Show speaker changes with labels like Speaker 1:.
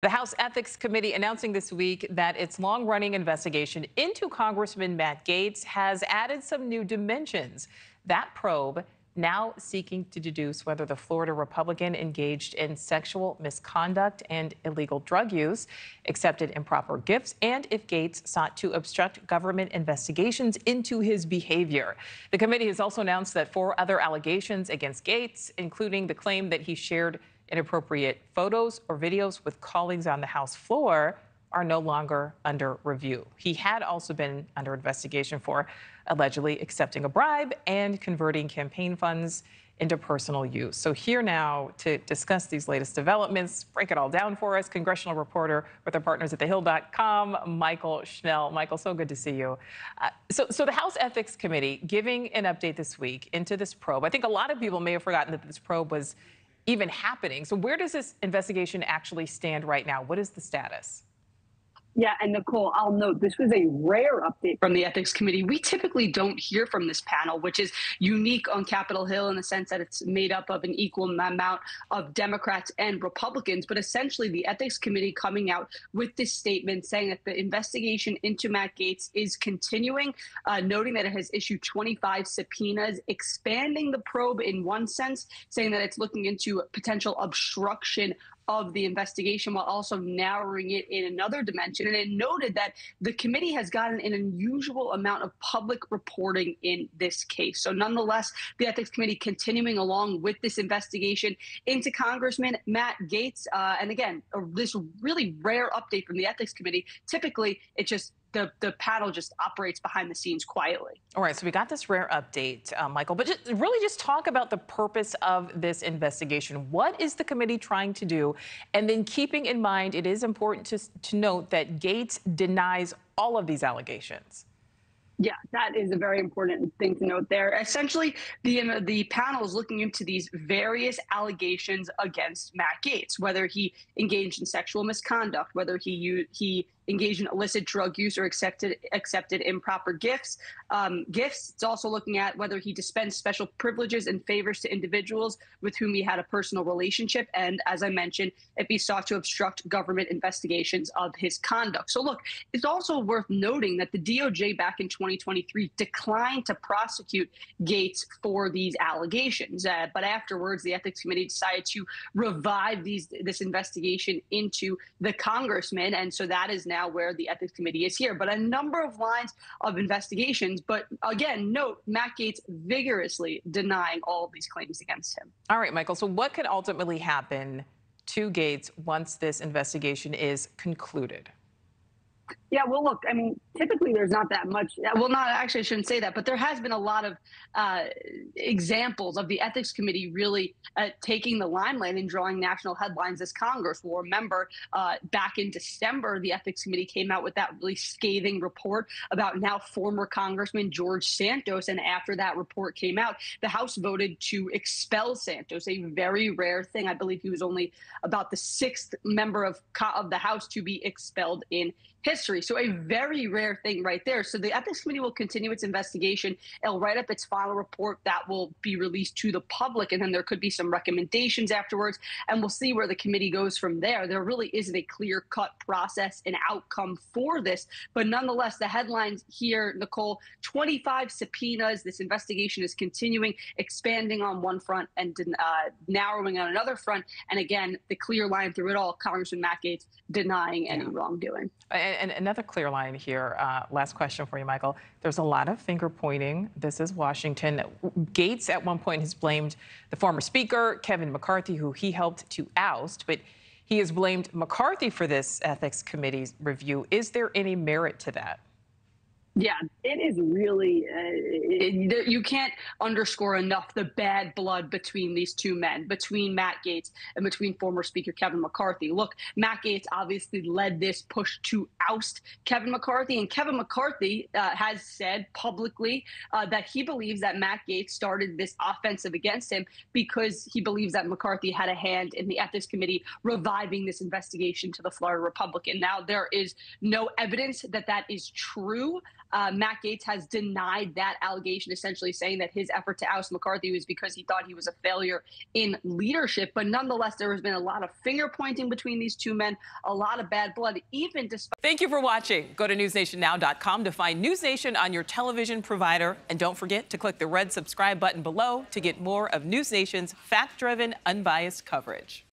Speaker 1: The House Ethics Committee announcing this week that its long-running investigation into Congressman Matt Gaetz has added some new dimensions. That probe now seeking to deduce whether the Florida Republican engaged in sexual misconduct and illegal drug use, accepted improper gifts, and if Gaetz sought to obstruct government investigations into his behavior. The committee has also announced that 4 other allegations against Gaetz, including the claim that he shared inappropriate photos or videos with colleagues on the House floor, are no longer under review. He had also been under investigation for allegedly accepting a bribe and converting campaign funds into personal use. So here now to discuss these latest developments, break it all down for us, congressional reporter with our partners at thehill.com, Mychael Schnell. Mychael, so good to see you. So the House Ethics Committee giving an update this week into this probe. I think a lot of people may have forgotten that this probe was even happening. So where does this investigation actually stand right now? What is the status?
Speaker 2: Yeah, and Nichole, I'll note this was a rare update from the Ethics Committee. We typically don't hear from this panel, which is unique on Capitol Hill in the sense that it's made up of an equal amount of Democrats and Republicans. But essentially, the Ethics Committee coming out with this statement saying that the investigation into Matt Gaetz is continuing, noting that it has issued 25 subpoenas, expanding the probe in one sense, saying that it's looking into potential obstruction of the investigation while also narrowing it in another dimension. And it noted that the committee has gotten an unusual amount of public reporting in this case. So nonetheless, the Ethics Committee continuing along with this investigation into Congressman Matt Gaetz. And again, this really rare update from the Ethics Committee. Typically, it just the panel just operates behind the scenes quietly.
Speaker 1: All right, so we got this rare update, Mychael, but just talk about the purpose of this investigation. What is the committee trying to do? And then keeping in mind, it is important to note that Gaetz denies all of these allegations.
Speaker 2: Yeah, that is a very important thing to note there. Essentially, the panel is looking into these various allegations against Matt Gaetz, whether he engaged in sexual misconduct, whether he engaged in illicit drug use or accepted improper gifts. It's also looking at whether he dispensed special privileges and favors to individuals with whom he had a personal relationship. And as I mentioned, if he sought to obstruct government investigations of his conduct. So look, it's also worth noting that the DOJ back in 2023 declined to prosecute Gaetz for these allegations. But afterwards, the Ethics Committee decided to revive this investigation into the congressman. And so that is now where the Ethics Committee is here. But a number of lines of investigations. But again, note Matt Gaetz vigorously denying all of these claims against him.
Speaker 1: All right, Mychael. So what could ultimately happen to Gaetz once this investigation is concluded?
Speaker 2: Yeah, well, look, I mean, typically there's not that much. Well, not actually, I shouldn't say that, but there has been a lot of examples of the Ethics Committee really taking the limelight and drawing national headlines as Congress will remember. Back in December, the Ethics Committee came out with that really scathing report about now former Congressman George Santos. And after that report came out, the House voted to expel Santos, a very rare thing. I believe he was only about the 6th member of the House to be expelled in history. So a very rare thing right there. So the Ethics Committee will continue its investigation. It'll write up its final report that will be released to the public, and then there could be some recommendations afterwards, and we'll see where the committee goes from there. There really isn't a clear-cut process and outcome for this, but nonetheless, the headlines here, Nichole, 25 subpoenas. This investigation is continuing, expanding on one front and narrowing on another front. And again, the clear line through it all, Congressman Matt Gaetz denying any wrongdoing.
Speaker 1: And another clear line here, last question for you, Mychael. There's a lot of finger pointing. This is Washington. Gaetz at one point has blamed the former speaker, Kevin McCarthy, who he helped to oust, but he has blamed McCarthy for this Ethics Committee's review. Is there any merit to that?
Speaker 2: Yeah, it is really, you can't underscore enough the bad blood between these two men, between Matt Gaetz and between former Speaker Kevin McCarthy. Look, Matt Gaetz obviously led this push to oust Kevin McCarthy, and Kevin McCarthy has said publicly that he believes that Matt Gaetz started this offensive against him because he believes that McCarthy had a hand in the Ethics Committee reviving this investigation to the Florida Republican. Now, there is no evidence that that is true. Matt Gaetz has denied that allegation, essentially saying that his effort to oust McCarthy was because he thought he was a failure in leadership. But nonetheless, there has been a lot of finger pointing between these two men, a lot of bad blood, even despite.
Speaker 1: Thank you for watching. Go to newsnationnow.com to find News Nation on your television provider. And don't forget to click the red subscribe button below to get more of News Nation's fact-driven, unbiased coverage.